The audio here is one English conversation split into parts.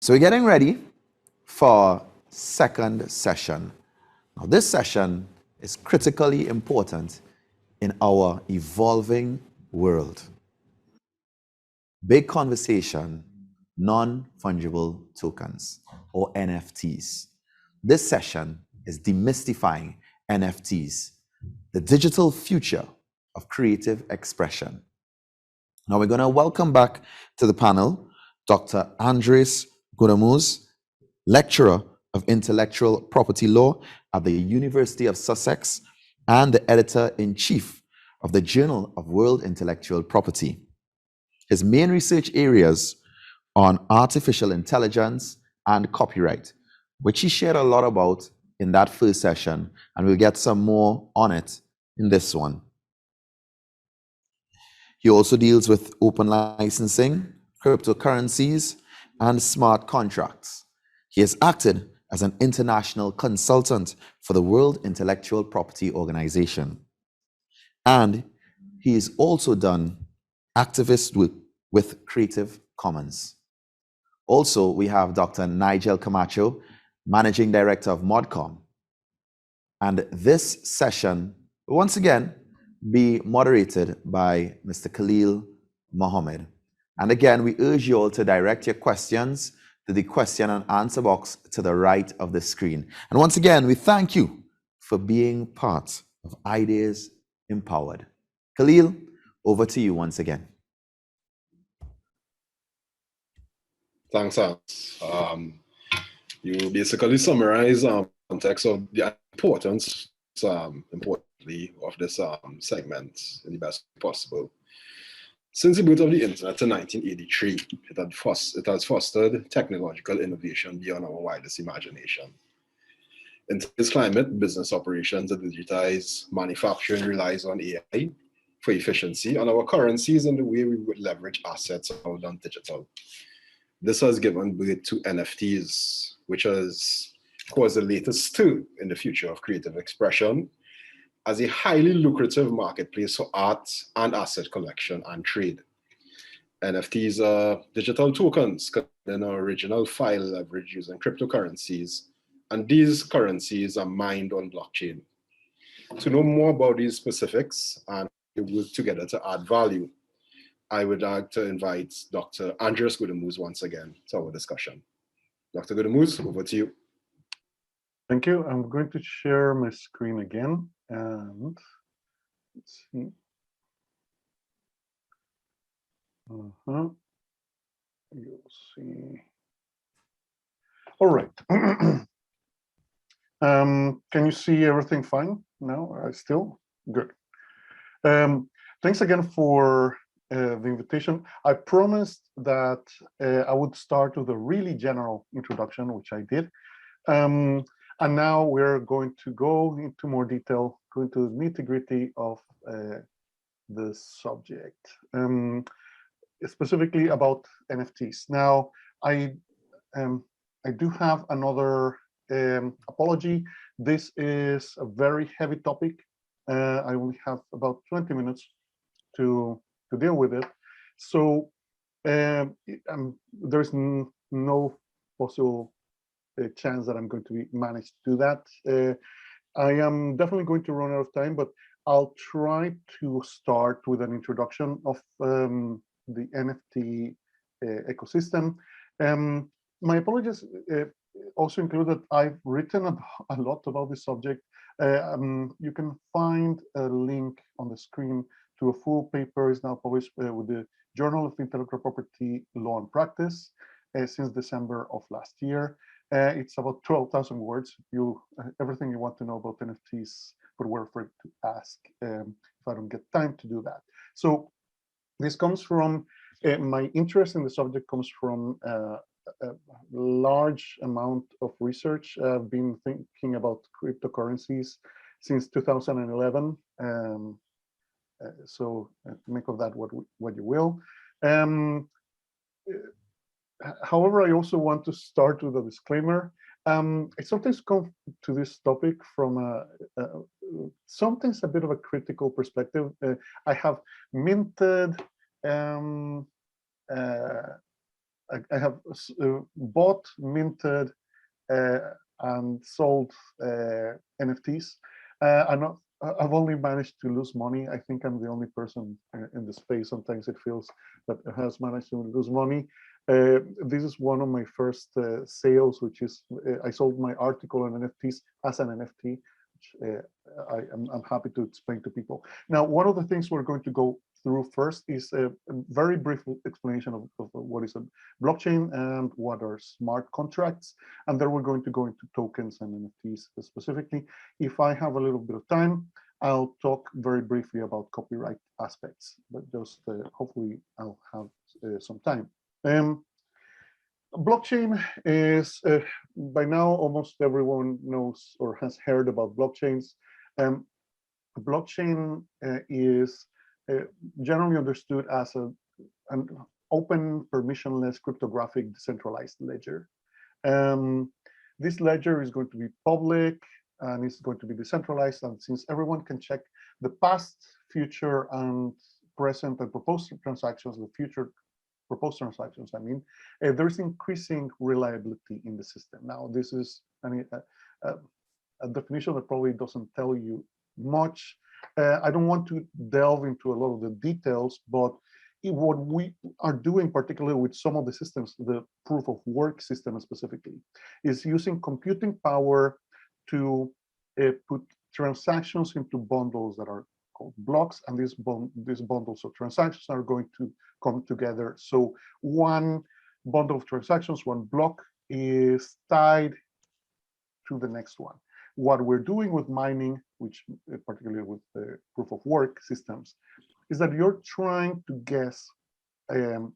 So we're getting ready for second session. Now this session is critically important in our evolving world. Big conversation, non-fungible tokens or NFTs. This session is demystifying NFTs, the digital future of creative expression. Now we're going to welcome back to the panel Dr. Andres Gudamus, lecturer of intellectual property law at the University of Sussex and the editor-in-chief of the Journal of World Intellectual Property. His main research areas on artificial intelligence and copyright, which he shared a lot about in that first session, and we'll get some more on it in this one. He also deals with open licensing, cryptocurrencies, and smart contracts. He has acted as an international consultant for the World Intellectual Property Organization. And he has also done activist work with Creative Commons. Also, we have Dr. Nigel Camacho, Managing Director of Mocomm. And this session, once again, be moderated by Mr. Khalil Mohammed. And again, we urge you all to direct your questions to the question and answer box to the right of the screen. And once again, we thank you for being part of Ideas Empowered. Khalil, over to you once again. Thanks, Alex. You basically summarize context of the importance, importantly, of this segment in the best way possible. Since the birth of the internet in 1983, it has fostered technological innovation beyond our wildest imagination. In today's climate, business operations that digitize manufacturing relies on AI for efficiency, and our currencies and the way we would leverage assets are done digital. This has given birth to NFTs, which has caused the latest stir in the future of creative expression as a highly lucrative marketplace for art and asset collection and trade. NFTs are digital tokens containing an original file leverage using cryptocurrencies, and these currencies are mined on blockchain. To know more about these specifics and work together to add value, I would like to invite Dr. Andres Gudamus once again to our discussion. Dr. Gudamus, over to you. Thank you. I'm going to share my screen again, and let's see. You'll see. All right. Can you see everything fine now? Still good. Thanks again for the invitation. I promised that I would start with a really general introduction, which I did. And now we're going to go into more detail, go into the nitty-gritty of the subject, specifically about NFTs. Now, I do have another apology. This is a very heavy topic. I only have about 20 minutes to deal with it. So there's no possible chance that I'm going to manage to do that. I am definitely going to run out of time, but I'll try to start with an introduction of the NFT ecosystem. My apologies also include that I've written a lot about this subject. You can find a link on the screen to a full paper is now published with the Journal of Intellectual Property Law and Practice since December of last year. It's about 12,000 words. Everything you want to know about NFTs, but we're afraid to ask if I don't get time to do that. So this comes from, my interest in the subject comes from a large amount of research. I've been thinking about cryptocurrencies since 2011. So make of that what you will. However, I also want to start with a disclaimer. I sometimes come to this topic from sometimes a bit of a critical perspective. I have minted I have bought, minted, and sold NFTs. I've only managed to lose money. I think I'm the only person in the space. Sometimes it feels that has managed to lose money. This is one of my first sales, which is I sold my article on NFTs as an NFT, which I'm happy to explain to people. Now, one of the things we're going to go through first is a very brief explanation of what is a blockchain and what are smart contracts. And then we're going to go into tokens and NFTs specifically. If I have a little bit of time, I'll talk very briefly about copyright aspects, but just hopefully I'll have some time. Blockchain is, by now, almost everyone knows or has heard about blockchains. Blockchain is generally understood as an open, permissionless, cryptographic, decentralized ledger. This ledger is going to be public and it's going to be decentralized. And since everyone can check the past, future, and present and proposed transactions, the future proposed transactions, I mean, there's increasing reliability in the system. Now, this is a definition that probably doesn't tell you much. I don't want to delve into a lot of the details, but what we are doing, particularly with some of the systems, the proof of work system specifically, is using computing power to put transactions into bundles that are called blocks, and these bundles of transactions are going to come together. So one bundle of transactions, one block, is tied to the next one. What we're doing with mining, which particularly with the proof of work systems, is that you're trying to guess an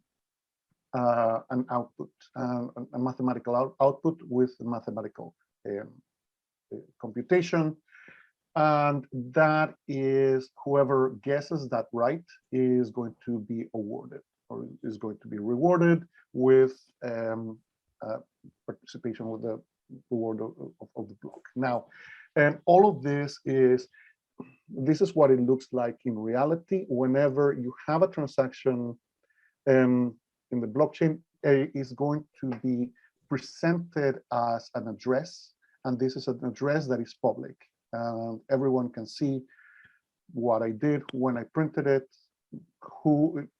output, a mathematical output with mathematical computation. And that is, whoever guesses that right is going to be awarded or is going to be rewarded with participation with the reward of the block. Now, and all of this is what it looks like in reality. Whenever you have a transaction in the blockchain, is going to be presented as an address, and this is an address that is public. Everyone can see what I did when I printed it,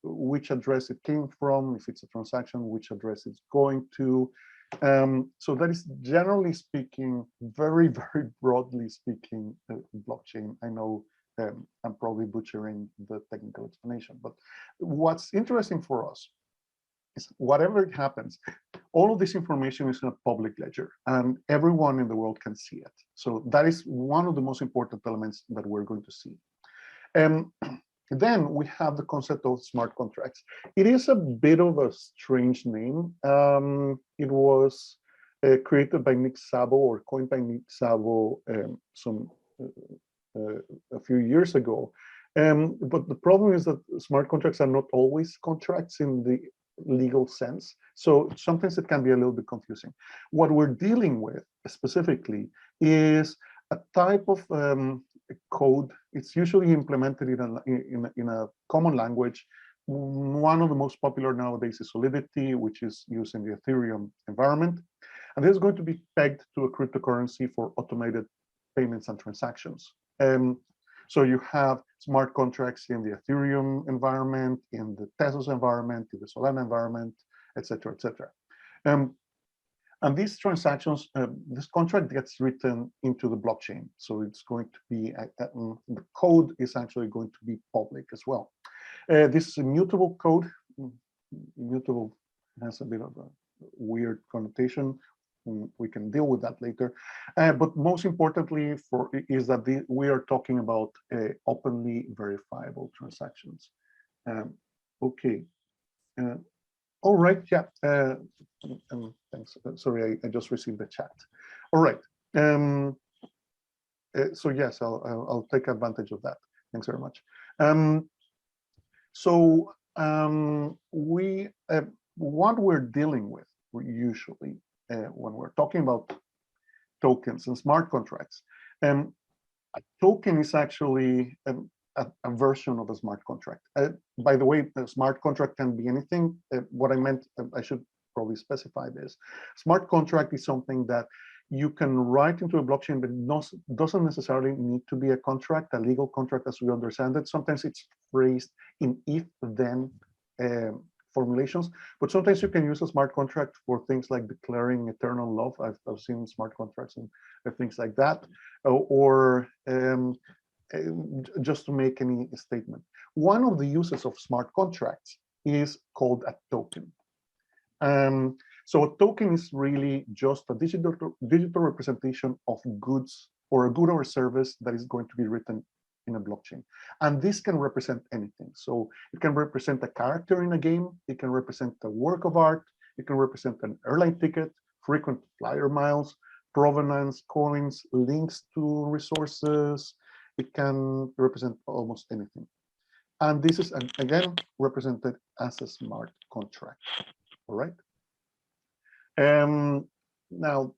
which address it came from, if it's a transaction, which address it's going to. So that is, generally speaking, very, very broadly speaking, blockchain. I know I'm probably butchering the technical explanation, but what's interesting for us is whatever it happens, all of this information is in a public ledger and everyone in the world can see it. So that is one of the most important elements that we're going to see. Then we have the concept of smart contracts. It is a bit of a strange name. It was created by Nick Szabo, or coined by Nick Szabo a few years ago. But the problem is that smart contracts are not always contracts in the legal sense. So sometimes it can be a little bit confusing. What we're dealing with specifically is a type of code. It's usually implemented in a common language. One of the most popular nowadays is Solidity, which is used in the Ethereum environment. And this is going to be pegged to a cryptocurrency for automated payments and transactions. So you have smart contracts in the Ethereum environment, in the Tezos environment, in the Solana environment, et cetera, et cetera. And these transactions, this contract gets written into the blockchain. So it's going to be, the code is actually going to be public as well. This is immutable code. Immutable has a bit of a weird connotation. We can deal with that later. But most importantly is that we are talking about openly verifiable transactions. Okay. All right, yeah. Thanks. Sorry, I just received the chat. All right. So yes, I'll take advantage of that. Thanks very much. What we're dealing with usually when we're talking about tokens and smart contracts, a token is actually a version of a smart contract. By the way, a smart contract can be anything. What I meant, I should probably specify this. Smart contract is something that you can write into a blockchain, but it doesn't necessarily need to be a contract, a legal contract as we understand it. Sometimes it's phrased in if-then formulations, but sometimes you can use a smart contract for things like declaring eternal love. I've seen smart contracts and things like that, or just to make any statement. One of the uses of smart contracts is called a token. So a token is really just a digital representation of goods, or a good or a service that is going to be written in a blockchain. And this can represent anything. So it can represent a character in a game, it can represent a work of art, it can represent an airline ticket, frequent flyer miles, provenance, coins, links to resources. It can represent almost anything. And this is, again, represented as a smart contract, all right? Now,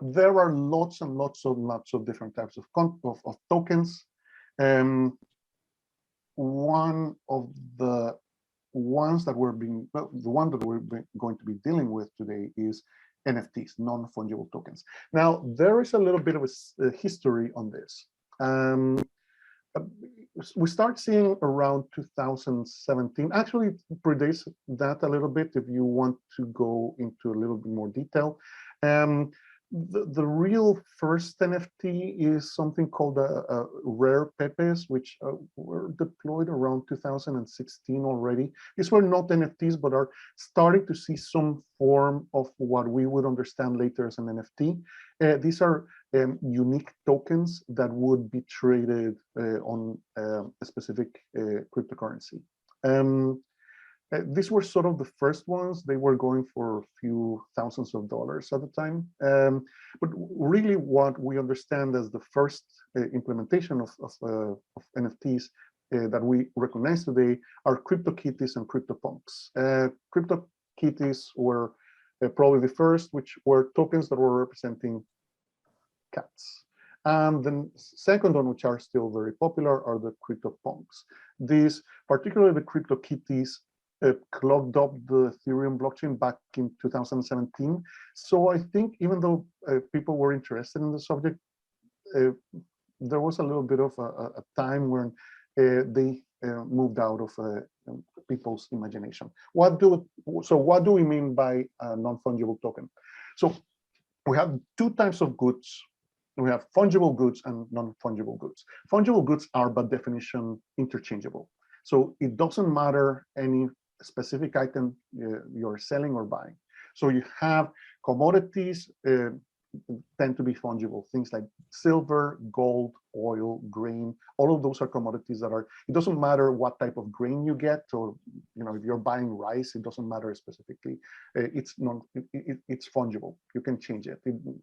there are lots and lots of different types of tokens. One of the ones that we're going to be dealing with today is NFTs, non-fungible tokens. Now, there is a little bit of a history on this. We start seeing around 2017. Actually, it predates that a little bit if you want to go into a little bit more detail. The real first NFT is something called a rare Pepes, which were deployed around 2016 already. These were not NFTs, but are starting to see some form of what we would understand later as an NFT. These are unique tokens that would be traded on a specific cryptocurrency. These were sort of the first ones. They were going for a few thousands of dollars at the time. But really what we understand as the first implementation of NFTs that we recognize today are CryptoKitties and CryptoPunks. CryptoKitties were probably the first, which were tokens that were representing cats. And the second one, which are still very popular, are the CryptoPunks. These, particularly the CryptoKitties, clogged up the Ethereum blockchain back in 2017. So I think even though people were interested in the subject, there was a little bit of a time when they moved out of people's imagination. What do we mean by a non-fungible token? So we have two types of goods. We have fungible goods and non-fungible goods. Fungible goods are by definition interchangeable. So it doesn't matter any specific item you're selling or buying. So you have commodities tend to be fungible. Things like silver, gold, oil, grain, all of those are commodities that are, it doesn't matter what type of grain you get, or if you're buying rice, it doesn't matter specifically. It's fungible. You can change it. You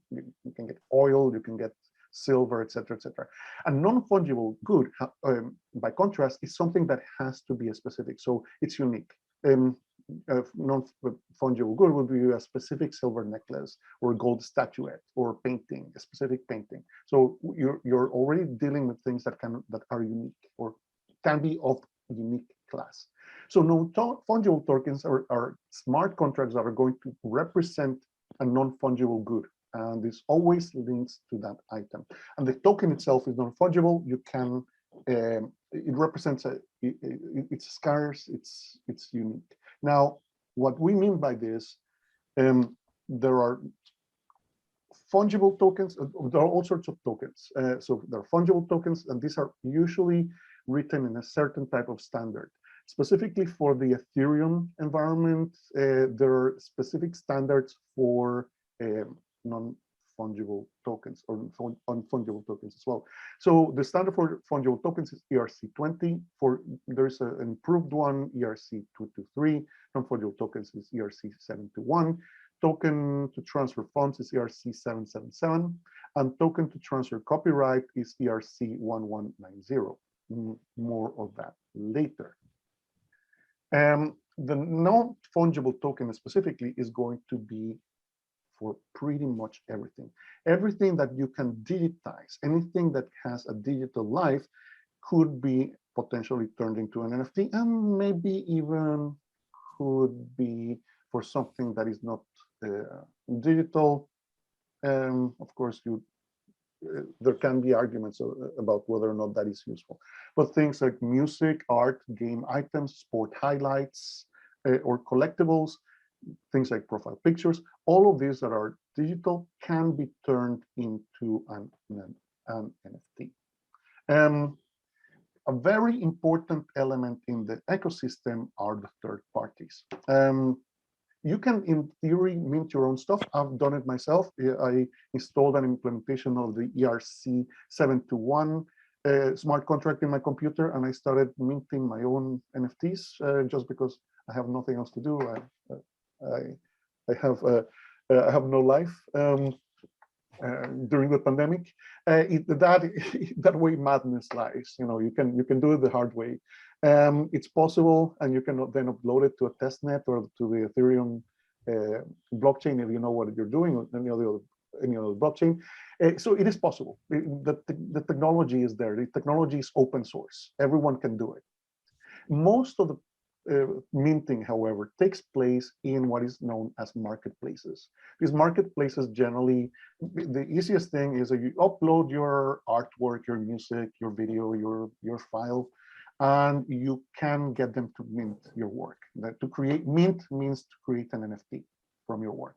can get oil, you can get silver, etc., etc. A non-fungible good, by contrast, is something that has to be a specific. So it's unique. Non-fungible good would be a specific silver necklace or gold statuette or painting, a specific painting. So you're already dealing with things that are unique or can be of unique class. So non-fungible tokens are smart contracts that are going to represent a non-fungible good. And this always links to that item. And the token itself is non-fungible. You can, it represents, it's scarce, it's unique. Now, what we mean by this, there are fungible tokens, there are all sorts of tokens. So there are fungible tokens, and these are usually written in a certain type of standard. Specifically for the Ethereum environment, there are specific standards for non-fungible tokens or unfungible tokens as well. So the standard for fungible tokens is ERC20. There's an improved one, ERC223. Non-fungible tokens is ERC721. Token to transfer funds is ERC777. And token to transfer copyright is ERC1190. More of that later. The non-fungible token specifically is going to be for pretty much everything. Everything that you can digitize, anything that has a digital life could be potentially turned into an NFT, and maybe even could be for something that is not digital. Of course, there can be arguments about whether or not that is useful. But things like music, art, game items, sport highlights, or collectibles, things like profile pictures, all of these that are digital can be turned into an NFT. A very important element in the ecosystem are the third parties. You can, in theory, mint your own stuff. I've done it myself. I installed an implementation of the ERC-721 smart contract in my computer, and I started minting my own NFTs just because I have nothing else to do. I have no life during the pandemic. That way madness lies. You can do it the hard way. It's possible, and you can then upload it to a testnet or to the Ethereum blockchain if you know what you're doing, or any other blockchain. So it is possible. The technology is there. The technology is open source. Everyone can do it. Most of the minting, however, takes place in what is known as marketplaces. These marketplaces generally, the easiest thing is that you upload your artwork, your music, your video, your file, and you can get them to mint your work. To create mint means to create an NFT from your work.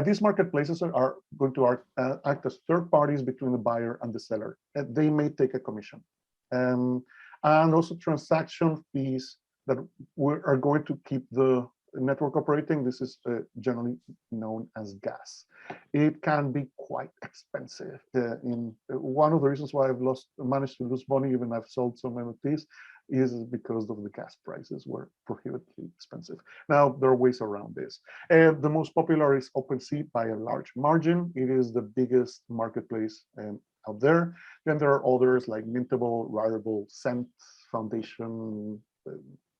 These marketplaces are going to act as third parties between the buyer and the seller. They may take a commission. And also transaction fees that are going to keep the network operating. This is generally known as gas. It can be quite expensive. One of the reasons why I've managed to lose money, even I've sold some NFTs, is because of the gas prices were prohibitively expensive. Now, there are ways around this. The most popular is OpenSea by a large margin. It is the biggest marketplace out there. Then there are others like Mintable, Rarible, Cent, Foundation,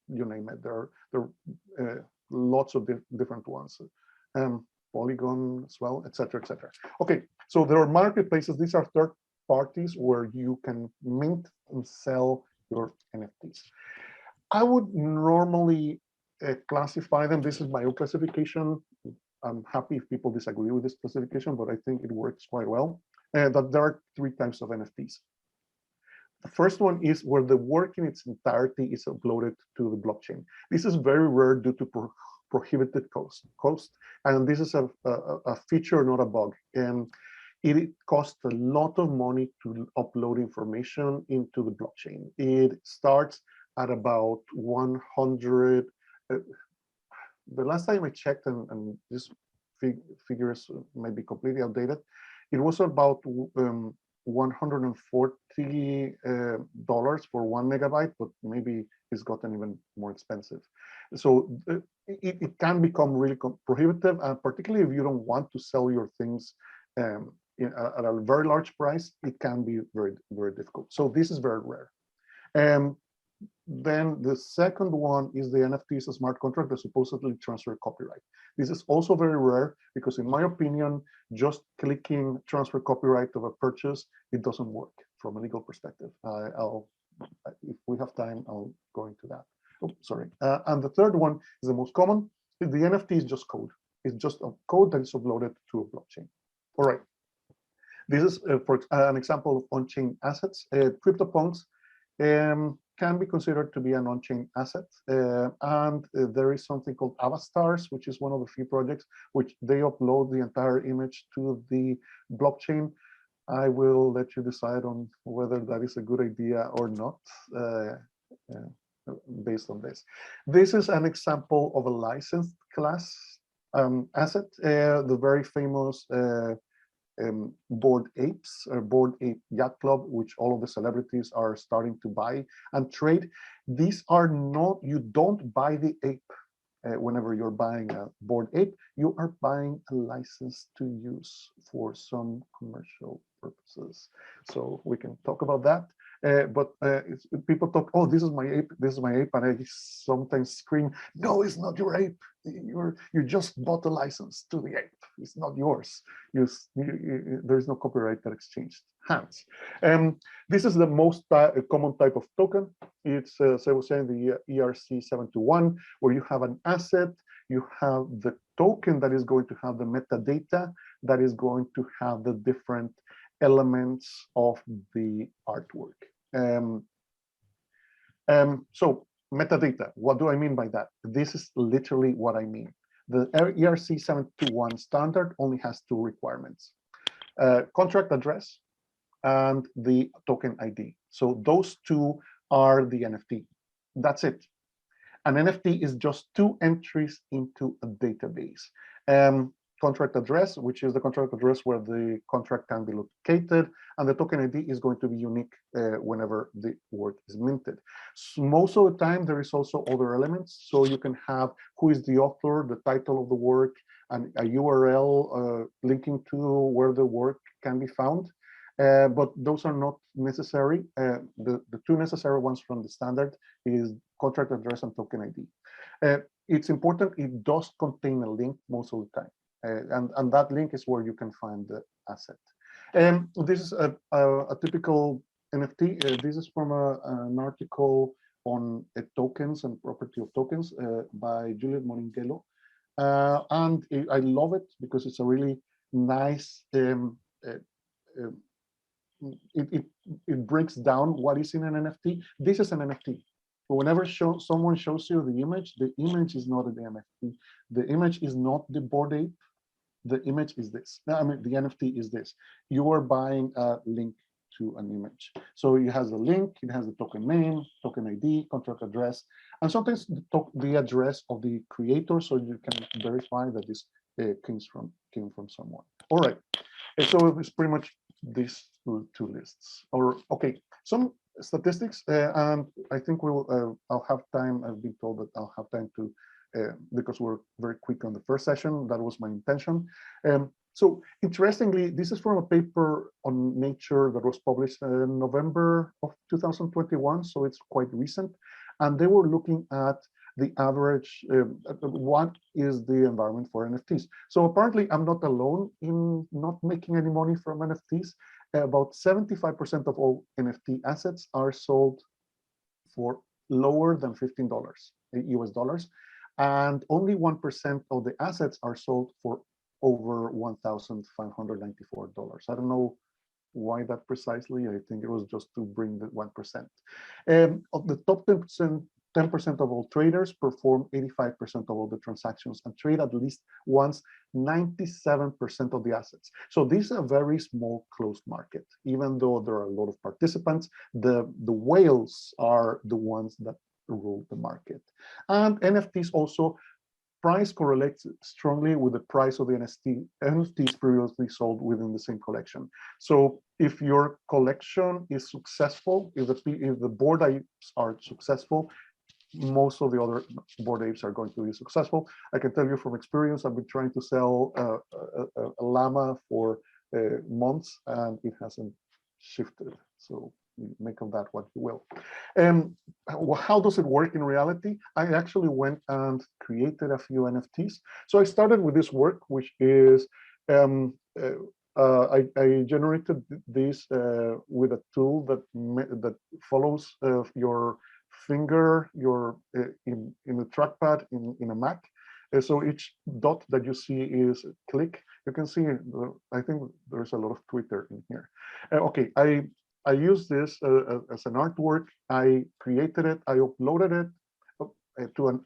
you name it. There are lots of different ones, Polygon as well, etc., etc. Okay, so there are marketplaces. These are third parties where you can mint and sell your NFTs. I would normally classify them. This is my own classification. I'm happy if people disagree with this classification, but I think it works quite well. That there are three types of NFTs. The first one is where the work in its entirety is uploaded to the blockchain. This is very rare due to prohibited cost, and this is a feature, not a bug. It costs a lot of money to upload information into the blockchain. It starts at about 100. The last time I checked, and these figures might be completely outdated, it was about $140 for 1 megabyte, but maybe it's gotten even more expensive. So it can become really prohibitive, and particularly if you don't want to sell your things at a very large price, it can be very, very difficult. So this is very rare. Then the second one is the NFTs, a smart contract that supposedly transfer copyright. This is also very rare because, in my opinion, just clicking transfer copyright of a purchase, it doesn't work from a legal perspective. If we have time, I'll go into that. Oh, sorry. And the third one is the most common. The NFT is just code. It's just a code that is uploaded to a blockchain. All right. This is for an example of on-chain assets. CryptoPunks can be considered to be an on-chain asset. And there is something called Avastars, which is one of the few projects which they upload the entire image to the blockchain. I will let you decide on whether that is a good idea or not based on this. This is an example of a licensed class asset, the very famous Bored Apes, or Bored Ape Yacht Club, which all of the celebrities are starting to buy and trade. These are not, you don't buy the ape whenever you're buying a Bored Ape, you are buying a license to use for some commercial purposes. So we can talk about that. But people talk, oh, this is my ape, and I sometimes scream, no, it's not your ape. You just bought a license to the ape. It's not yours. There is no copyright that exchanged hands. This is the most common type of token. It's, as I was saying, the ERC-721, where you have an asset. you have the token that is going to have the metadata that is going to have the different elements of the artwork. So metadata, what do I mean by that? This is literally what I mean. The ERC 721 standard only has two requirements: contract address and the token ID. So those two are the NFT. That's it. An NFT is just two entries into a database. Contract address, which is the contract address where the contract can be located, and the token ID is going to be unique whenever the work is minted. So most of the time, there is also other elements. So you can have who is the author, the title of the work, and a URL linking to where the work can be found. But those are not necessary. The two necessary ones from the standard is contract address and token ID. It's important, it does contain a link most of the time. And that link is where you can find the asset. This is a typical NFT. This is from an article on tokens and property of tokens by Juliet Moringhello. And I love it because it's a really nice, it breaks down what is in an NFT. This is an NFT. Whenever someone shows you the image is not the NFT. The image is not the Bored Ape. The image is this. I mean, the NFT is this. You are buying a link to an image. So it has a link, it has the token name, token ID, contract address, and sometimes the address of the creator, so you can verify that this came from someone. All right. So it's pretty much these two lists. Or okay, some statistics, and I think I'll have time. I've been told that I'll have time to, because we're very quick on the first session. That was my intention. So interestingly, this is from a paper on Nature that was published in November of 2021. So it's quite recent, and they were looking at the average, what is the environment for NFTs. So apparently I'm not alone in not making any money from NFTs. About 75% of all NFT assets are sold for lower than $15 US dollars. And only 1% of the assets are sold for over $1,594. I don't know why that precisely. I think it was just to bring the 1%. Of the top 10% of all traders perform 85% of all the transactions and trade at least once 97% of the assets. So this is a very small closed market. Even though there are a lot of participants, the whales are the ones that rule the market. And NFTs also price correlates strongly with the price of the NFTs previously sold within the same collection. So if your collection is successful, if the Bored Apes are successful, most of the other Bored Apes are going to be successful. I can tell you from experience, I've been trying to sell a llama for months, and it hasn't shifted. So make of that what you will. How does it work in reality? I actually went and created a few NFTs. So I started with this work, which is, I generated this with a tool that follows your finger, in the trackpad in a Mac. So each dot that you see is click. You can see, I think there's a lot of Twitter in here. Okay, I use this as an artwork. I created it, I uploaded it to an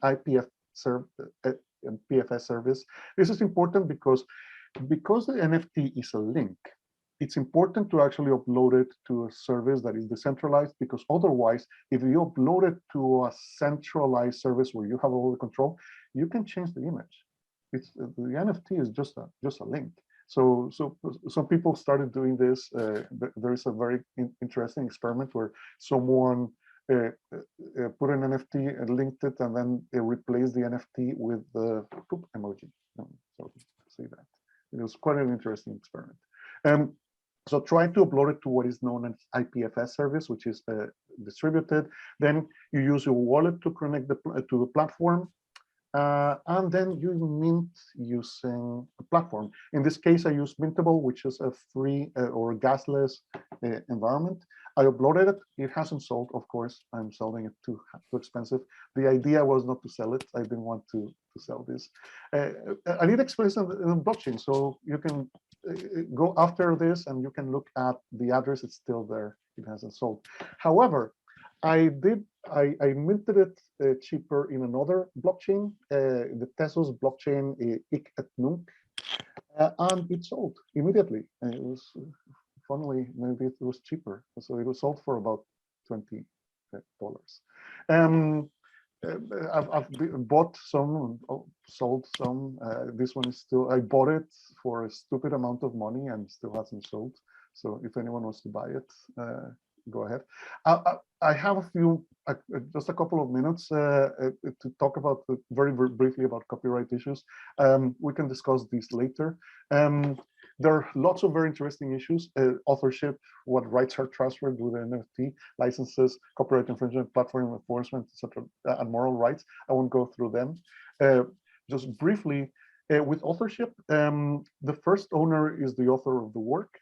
PFS service. This is important because the NFT is a link. It's important to actually upload it to a service that is decentralized, because otherwise, if you upload it to a centralized service where you have all the control, you can change the image. The NFT is just a link. So some people started doing this. There is a very interesting experiment where someone put an NFT and linked it, and then they replaced the NFT with the poop emoji. So see that. It was quite an interesting experiment. So try to upload it to what is known as IPFS service, which is distributed. Then you use your wallet to connect to the platform. And then you mint using a platform. In this case, I use Mintable, which is a free or gasless environment. I uploaded it. It hasn't sold, of course. I'm selling it too expensive. The idea was not to sell it. I didn't want to sell this. I need experience in blockchain, so you can go after this and you can look at the address. It's still there. It hasn't sold. However, I minted it cheaper in another blockchain, the Tesos blockchain, Ik et Nunc, and it sold immediately. And it was, funnily, maybe it was cheaper. So it was sold for about $20. I've bought some, sold some. This one is still, I bought it for a stupid amount of money and still hasn't sold. So if anyone wants to buy it, go ahead. I have a few, just a couple of minutes to talk about, very briefly about copyright issues. We can discuss these later. There are lots of very interesting issues: authorship, what rights are transferred with the NFT, licenses, copyright infringement, platform enforcement, etc., and moral rights. I won't go through them. Just briefly, with authorship, the first owner is the author of the work.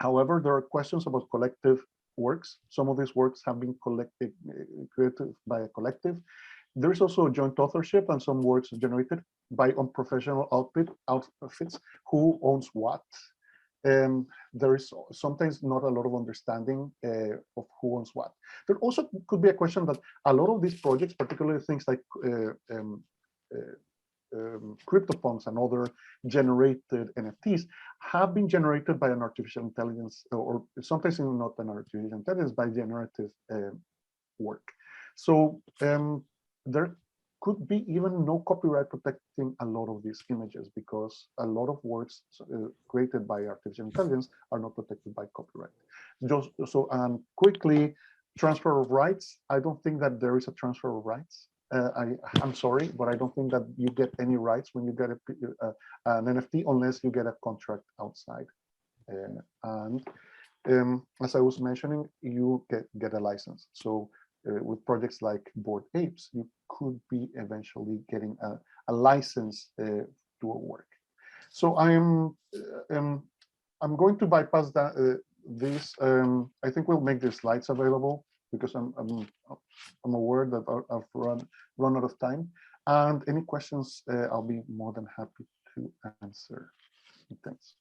However, there are questions about collective works. Some of these works have been created by a collective. There is also a joint authorship, and some works generated by unprofessional outfits. Who owns what? There is sometimes not a lot of understanding of who owns what. There also could be a question that a lot of these projects, particularly things like CryptoPunks and other generated NFTs, have been generated by an artificial intelligence, or sometimes not an artificial intelligence, by generative work. So there could be even no copyright protecting a lot of these images, because a lot of works created by artificial intelligence are not protected by copyright. Just so, and quickly, transfer of rights. I don't think that there is a transfer of rights. I'm sorry, but I don't think that you get any rights when you get an NFT unless you get a contract outside. And as I was mentioning, you get a license. So with projects like Bored Apes, you could be eventually getting a license to a work. So I'm going to bypass that. I think we'll make the slides available, because I'm aware that I've run out of time. And any questions, I'll be more than happy to answer. Thanks.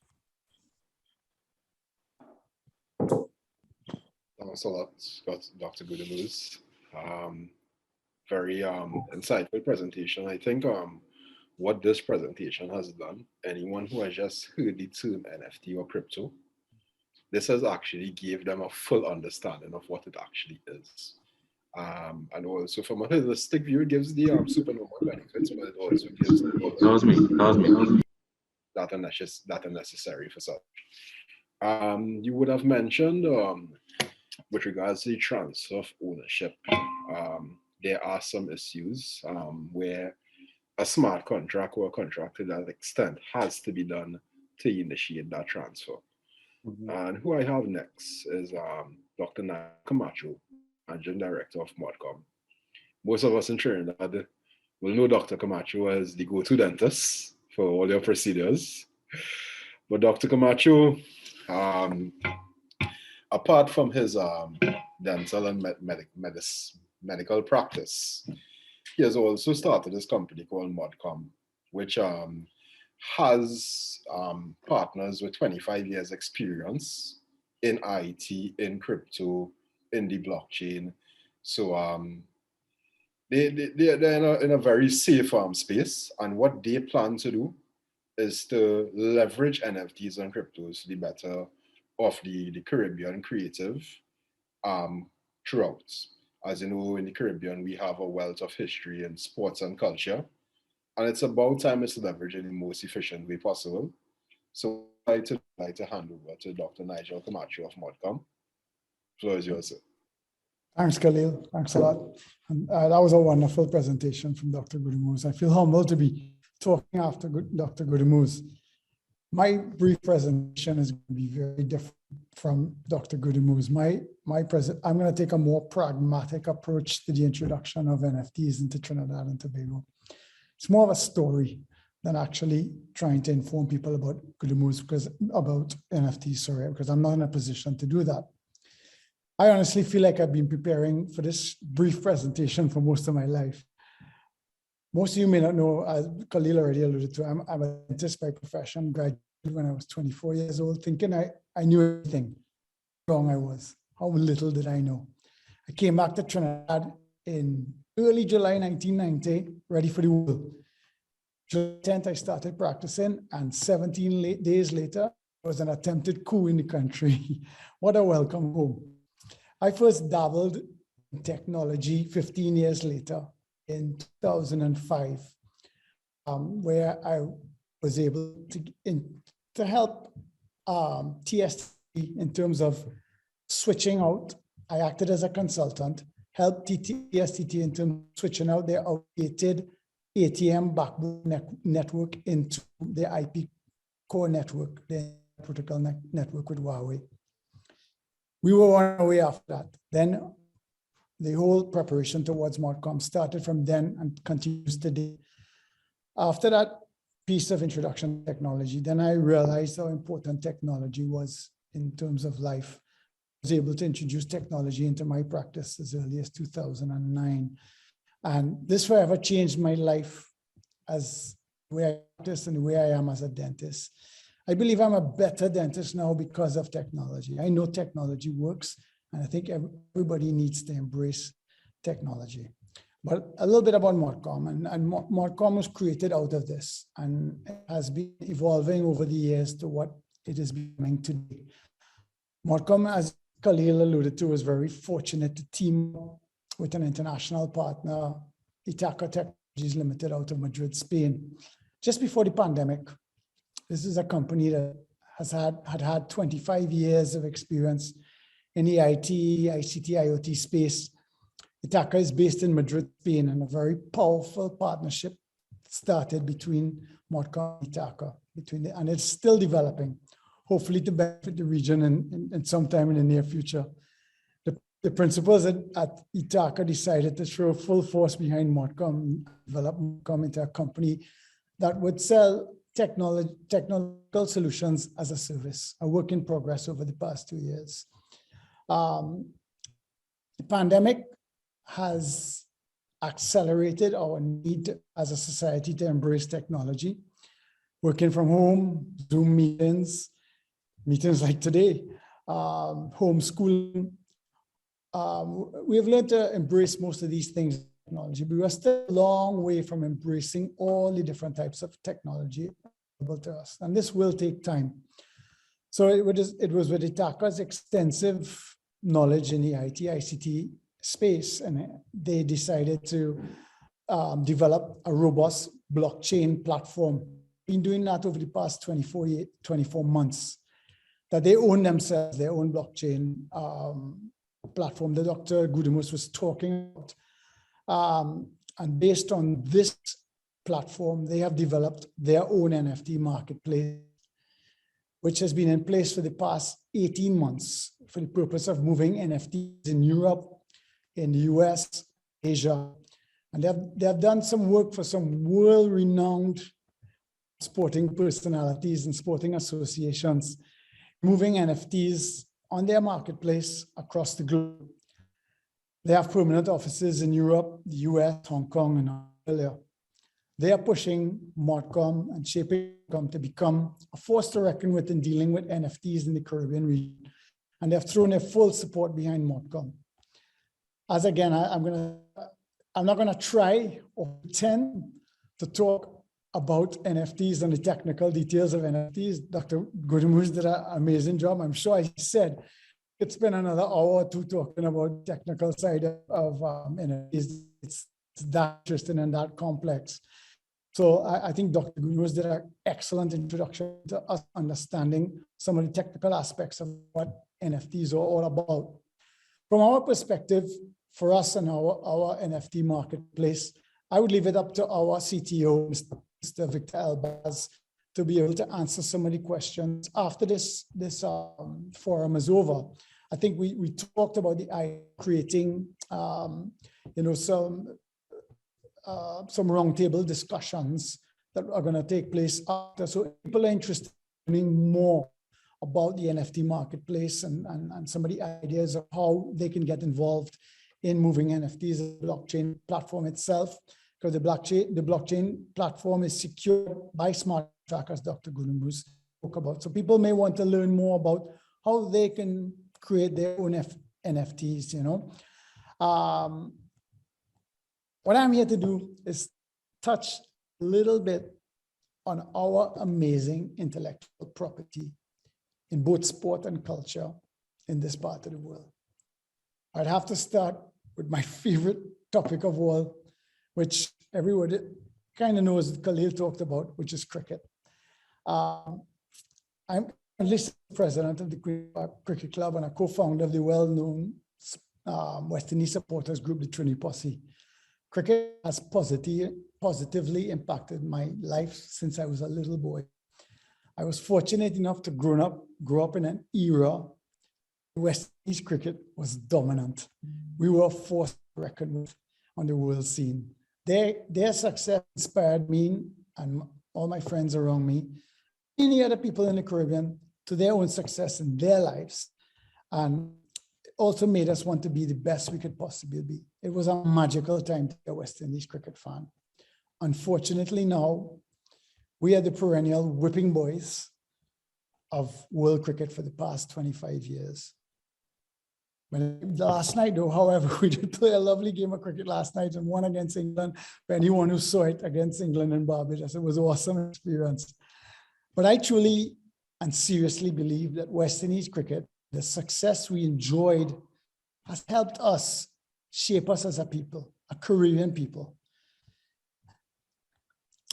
Thanks a lot, Dr. Goodemuse. Very insightful presentation. I think what this presentation has done, anyone who has just heard the term NFT or crypto, this has actually gave them a full understanding of what it actually is. And also from a holistic view, it gives the supernova benefits, but it also gives that are necessary for such. You would have mentioned with regards to the transfer of ownership, there are some issues where a smart contract or a contract to that extent has to be done to initiate that transfer. And who I have next is Dr. Nigel Camacho, Managing Director of Mocomm. Most of us in Trinidad will know Dr. Camacho as the go-to dentist for all your procedures. But Dr. Camacho, apart from his dental and medical practice, he has also started this company called Mocomm, which has partners with 25 years experience in IT, in crypto, in the blockchain. So they're in a very safe space, and what they plan to do is to leverage NFTs and cryptos to the better of the Caribbean creative throughout. As you know, in the Caribbean, we have a wealth of history in sports and culture, and it's about time it's leveraged in the most efficient way possible. So I'd like to hand over to Dr. Nigel Camacho of Mocomm. Floor is yours, sir. Thanks, Khalil. Thanks a lot. And, that was a wonderful presentation from Dr. Goodemuse. I feel humbled to be talking after Dr. Goodemuse. My brief presentation is going to be very different from Dr. Goodemuse. I'm going to take a more pragmatic approach to the introduction of NFTs into Trinidad and Tobago. It's more of a story than actually trying to inform people about Goodemuse, about NFTs, sorry, because I'm not in a position to do that. I honestly feel like I've been preparing for this brief presentation for most of my life. Most of you may not know, as Khalil already alluded to, I'm a dentist by profession, graduated when I was 24 years old, thinking I knew everything. How wrong I was. How little did I know. I came back to Trinidad in early July 1990, ready for the world. July 10th, I started practicing, and 17 days later, there was an attempted coup in the country. What a welcome home. I first dabbled in technology 15 years later in 2005, where I was able to help TST in terms of switching out. I acted as a consultant, helped TSTT in terms of switching out their outdated ATM backbone network into their IP core network, their protocol network with Huawei. We were on our way after that. Then the whole preparation towards Mocomm started from then and continues today. After that piece of introduction to technology, then I realized how important technology was in terms of life. I was able to introduce technology into my practice as early as 2009. And this forever changed my life as the way I practice and the way I am as a dentist. I believe I'm a better dentist now because of technology. I know technology works, and I think everybody needs to embrace technology. But a little bit about Mocomm, and Mocomm was created out of this and has been evolving over the years to what it is becoming today. Mocomm, as Khalil alluded to, was very fortunate to team up with an international partner, Itaca Technologies Limited out of Madrid, Spain, just before the pandemic. This is a company that had 25 years of experience in the IT, ICT, IoT space. Itaca is based in Madrid, Spain, and a very powerful partnership started between Mocomm and Itaca, and it's still developing, hopefully to benefit the region in sometime in the near future. The principals at Itaca decided to throw full force behind Mocomm, develop Mocomm into a company that would sell technological solutions as a service, a work in progress over the past 2 years. The pandemic has accelerated our need as a society to embrace technology. Working from home, Zoom meetings like today, homeschooling. We have learned to embrace most of these things in technology, but we are still a long way from embracing all the different types of technology available to us, and this will take time. So it was with Itaca's extensive knowledge in the IT, ICT space, and they decided to develop a robust blockchain platform. Been doing that over the past 24 months, that they own themselves, their own blockchain platform that Dr. Gudemus was talking about. And based on this platform, they have developed their own NFT marketplace, which has been in place for the past 18 months for the purpose of moving NFTs in Europe, in the US, Asia. And they have done some work for some world-renowned sporting personalities and sporting associations, moving NFTs on their marketplace across the globe. They have permanent offices in Europe, the US, Hong Kong, and Australia. They are pushing Mocomm and shaping Mocomm to become a force to reckon with in dealing with NFTs in the Caribbean region. And they've thrown their full support behind Mocomm. As again, I'm not gonna try or pretend to talk about NFTs and the technical details of NFTs. Dr. Gudemus did an amazing job. I'm sure I said it's been another hour or two talking about the technical side of NFTs. It's that interesting and that complex. So I think Dr. Gudemus did an excellent introduction to us understanding some of the technical aspects of what NFTs are all about. From our perspective, for us and our NFT marketplace, I would leave it up to our CTO, Mr. Victor Elbaz, to be able to answer some of the questions after this forum is over. I think we talked about creating some roundtable discussions that are going to take place after, so people are interested in learning more about the NFT marketplace and some of the ideas of how they can get involved in moving NFTs as a blockchain platform itself, because the blockchain platform is secured by smart contracts, as Dr. Gudumuz spoke about. So people may want to learn more about how they can create their own NFTs, you know. What I'm here to do is touch a little bit on our amazing intellectual property in both sport and culture in this part of the world. I'd have to start with my favorite topic of all, which everybody kind of knows Khalil talked about, which is cricket. I'm currently president of the Cricket Club and a co-founder of the well-known West Indies supporters group, the Trini Posse. Cricket has positively impacted my life since I was a little boy. I was fortunate enough to grow up in an era West Indies cricket was dominant. We were a force to reckon with on the world scene. Their success inspired me and all my friends around me, many other people in the Caribbean, to their own success in their lives, and also made us want to be the best we could possibly be. It was a magical time to be a West Indies cricket fan. Unfortunately now, we are the perennial whipping boys of world cricket for the past 25 years. Last night, though, however, we did play a lovely game of cricket last night and won against England. For anyone who saw it, against England and Barbados, it was an awesome experience. But I truly and seriously believe that West Indies cricket, the success we enjoyed, has helped us shape us as a people, a Caribbean people.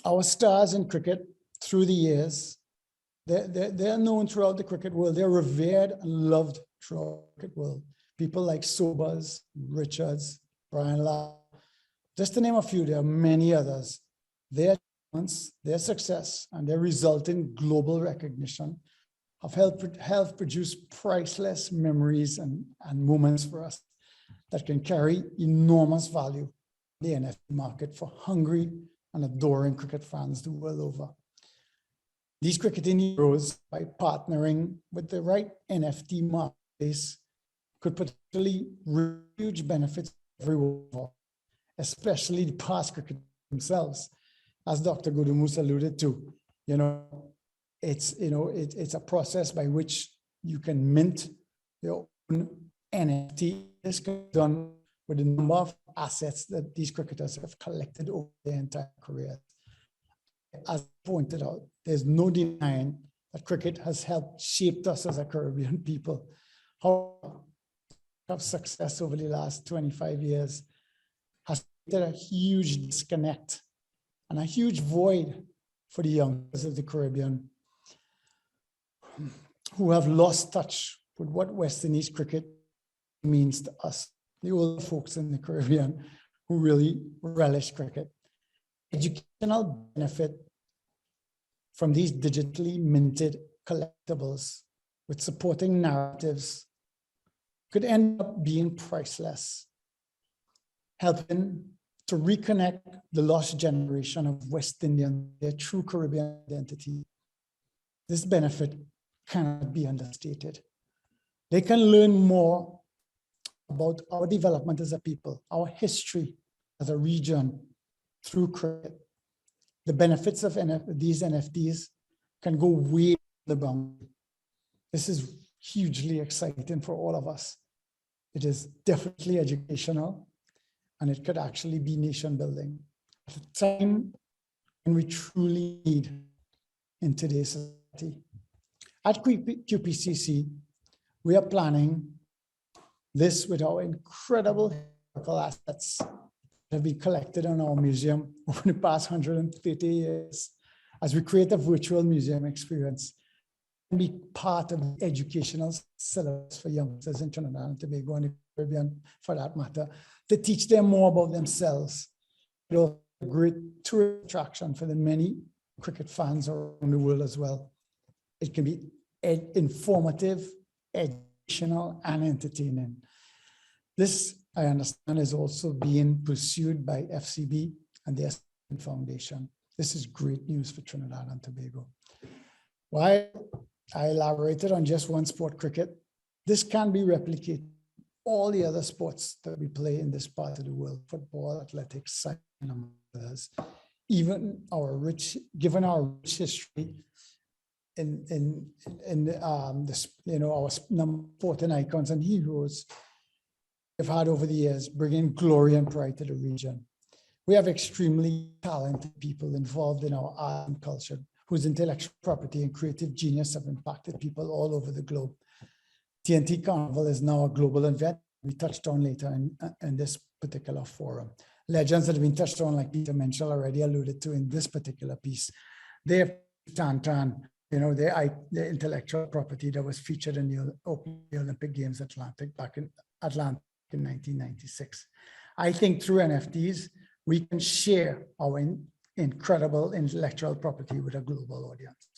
Our stars in cricket through the years, they're known throughout the cricket world. They're revered and loved throughout the cricket world. People like Sobers, Richards, Brian Lara, just to name a few, there are many others. Their talents, their success, and their resulting global recognition have helped produce priceless memories and moments for us that can carry enormous value in the NFT market for hungry and adoring cricket fans the world over. These cricketing heroes, by partnering with the right NFT marketplace, could potentially reap huge benefits for everyone, especially the past cricketers themselves. As Dr. Gudumuz alluded to, it's a process by which you can mint your own NFT. This can be done with the number of assets that these cricketers have collected over their entire career. As pointed out, there's no denying that cricket has helped shape us as a Caribbean people. How have success over the last 25 years has created a huge disconnect and a huge void for the youngsters of the Caribbean who have lost touch with what West Indies cricket means to us, the older folks in the Caribbean who really relish cricket. Educational benefit from these digitally minted collectibles with supporting narratives could end up being priceless, helping to reconnect the lost generation of West Indian, their true Caribbean identity. This benefit cannot be understated. They can learn more about our development as a people, our history as a region through cricket. The benefits of these NFTs can go way beyond the boundary. This is hugely exciting for all of us. It is definitely educational, and it could actually be nation building at a time when we truly need in today's society. At QPCC, we are planning this with our incredible historical assets that have been collected in our museum over the past 130 years as we create a virtual museum experience and be part of the educational syllabus for youngsters in Trinidad and Tobago and the Caribbean, for that matter, to teach them more about themselves. It will be a great tourist attraction for the many cricket fans around the world as well. It can be informative, educational, and entertaining. This, I understand, is also being pursued by FCB and their foundation. This is great news for Trinidad and Tobago. While I elaborated on just one sport, cricket. This can be replicated all the other sports that we play in this part of the world: football, athletics, cycling, and others. Even given our rich history in this, our number 14 icons and heroes we've had over the years, bringing glory and pride to the region. We have extremely talented people involved in our art and culture, whose intellectual property and creative genius have impacted people all over the globe. TNT Carnival is now a global event we touched on later in this particular forum. Legends that have been touched on, like Peter mentioned, already alluded to in this particular piece. They have Tantan, their intellectual property that was featured in the Olympic Games back in Atlanta in 1996. I think through NFTs, we can share our incredible intellectual property with a global audience.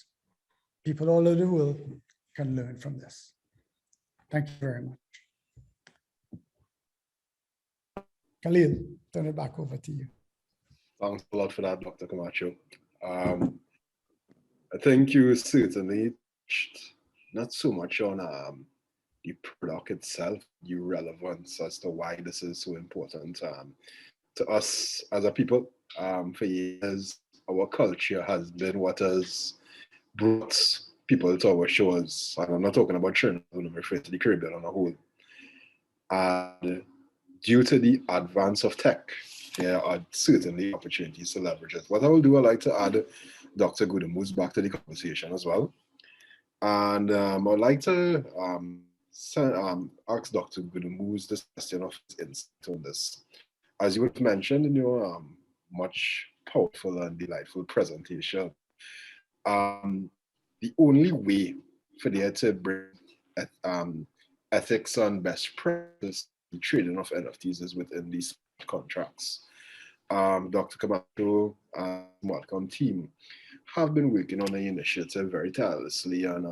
People all over the world can learn from this. Thank you very much. Khalil, turn it back over to you. Thanks a lot for that, Dr. Camacho. I think you certainly touched not so much on the product itself, the relevance as to why this is so important to us as a people. For years, our culture has been what has brought people to our shores. And I'm not talking about Trinidad, I'm referring to the Caribbean on a whole. And due to the advance of tech, there are certainly opportunities to leverage it. What I will do, I'd like to add Dr. Gudemoose back to the conversation as well. And I'd like to ask Dr. Gudemoose this question of his insight on this. As you have mentioned in your much powerful and delightful presentation, the only way for there to bring ethics and best practice the trading of NFTs is within these contracts. Dr. Camacho and the Mocomm team have been working on an initiative very tirelessly, and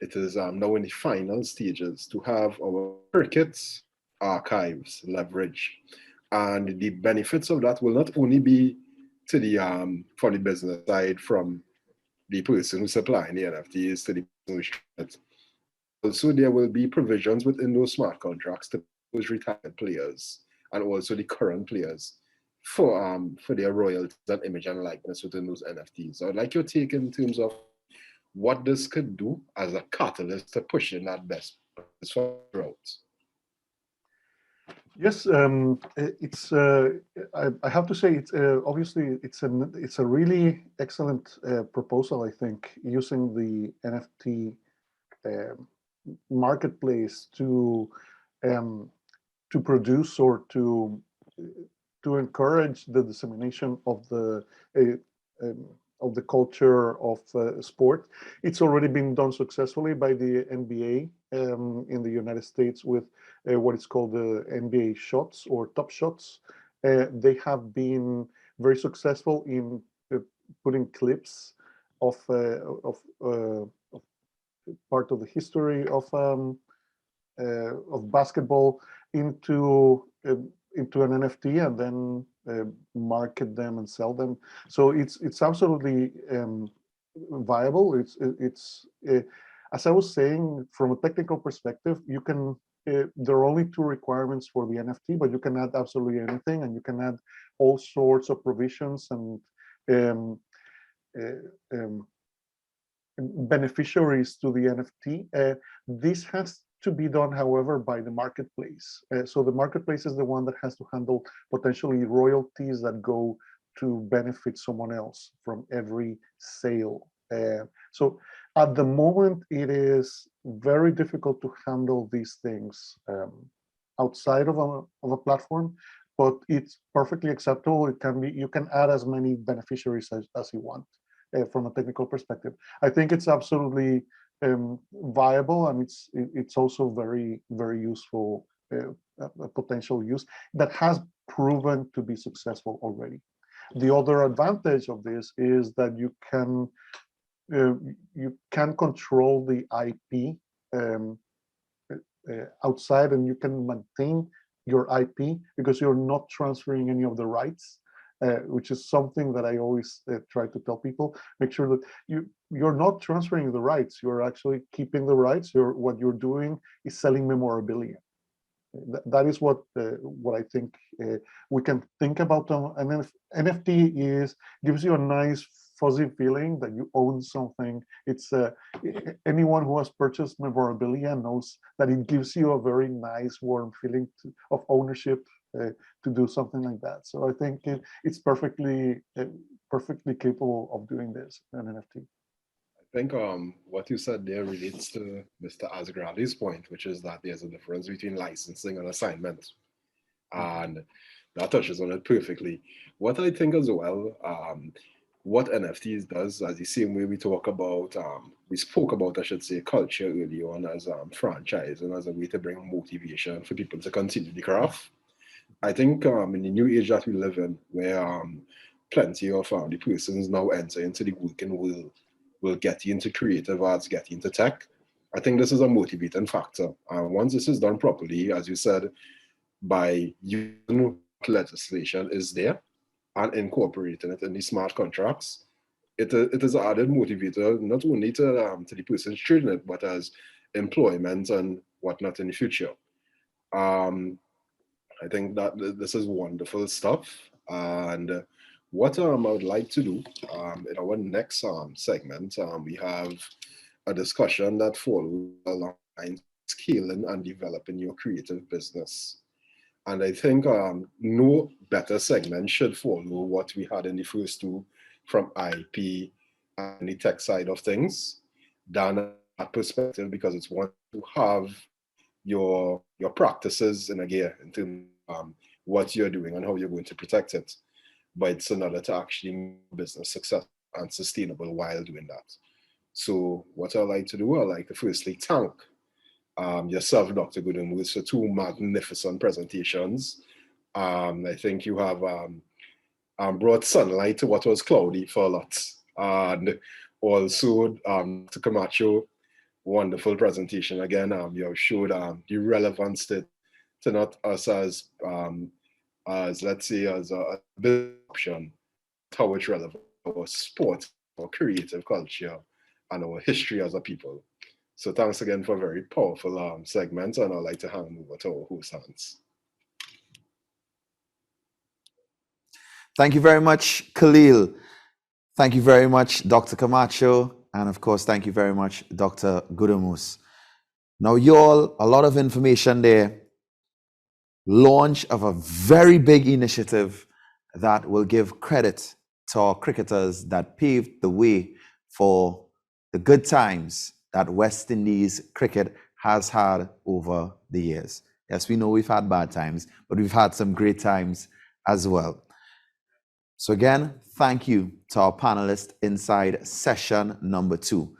it is now in the final stages to have our cricket archives leveraged. And the benefits of that will not only be to the for the business side, from the person who's supplying the NFTs to the person who's. Also, there will be provisions within those smart contracts to those retired players and also the current players for their royalties and image and likeness within those NFTs. I'd like your take in terms of what this could do as a catalyst to pushing that best route. Yes, it's. I have to say, it's obviously it's a really excellent proposal. I think using the NFT marketplace to produce or to encourage the dissemination of the culture of sport. It's already been done successfully by the NBA in the United States with what is called the NBA shots or top shots. They have been very successful in putting clips of part of the history of basketball into an NFT and then market them and sell them. So it's absolutely viable. It's as I was saying, from a technical perspective, you can. There are only two requirements for the NFT, but you can add absolutely anything, and you can add all sorts of provisions and beneficiaries to the NFT. This has to be done, however, by the marketplace. So the marketplace is the one that has to handle potentially royalties that go to benefit someone else from every sale. So at the moment, it is very difficult to handle these things outside of a platform, but it's perfectly acceptable. It can be, you can add as many beneficiaries as you want from a technical perspective. I think it's absolutely viable, and it's also very, very useful, a potential use that has proven to be successful already. The other advantage of this is that you can control the IP outside, and you can maintain your IP because you're not transferring any of the rights. which is something that I always try to tell people. Make sure that you're not transferring the rights, you're actually keeping the rights. What you're doing is selling memorabilia. That is what I think we can think about. And NFT gives you a nice fuzzy feeling that you own something. It's anyone who has purchased memorabilia knows that it gives you a very nice, warm feeling of ownership to do something like that. So I think it's perfectly capable of doing this, an NFT. I think what you said there relates to Mr. Azgrali's point, which is that there's a difference between licensing and assignment. And that touches on it perfectly. What I think as well, what NFTs does, as the same way we spoke about, I should say, culture early on as franchise and as a way to bring motivation for people to continue the craft. I think in the new age that we live in, where plenty of the persons now enter into the working world, will get you into creative arts, get you into tech. I think this is a motivating factor. Once this is done properly, as you said, by using legislation is there and incorporating it in the smart contracts, it is an added motivator, not only to the persons trading it, but as employment and whatnot in the future. I think that this is wonderful stuff. And what I would like to do in our next segment, we have a discussion that follows along scaling and developing your creative business. And I think no better segment should follow what we had in the first two from IP and the tech side of things than that perspective, because it's one to have your practices in a gear in terms of what you're doing and how you're going to protect it. But it's another to actually make business successful and sustainable while doing that. So what I like to do, I like to firstly thank yourself, Dr. Goodham, for two magnificent presentations. I think you have brought sunlight to what was cloudy for a lot. And also to Camacho, wonderful presentation again. You have showed the relevance to not us as let's say as a business option, how it's relevant to our sport, our creative culture, and our history as a people. So thanks again for a very powerful segment, and I'd like to hand over to our host, Hans. Thank you very much, Khalil. Thank you very much, Dr. Camacho. And of course, thank you very much, Dr. Gudamus. Now, you all, a lot of information there. Launch of a very big initiative that will give credit to our cricketers that paved the way for the good times that West Indies cricket has had over the years. Yes, we know we've had bad times, but we've had some great times as well. So again, thank you to our panelists inside session number 2.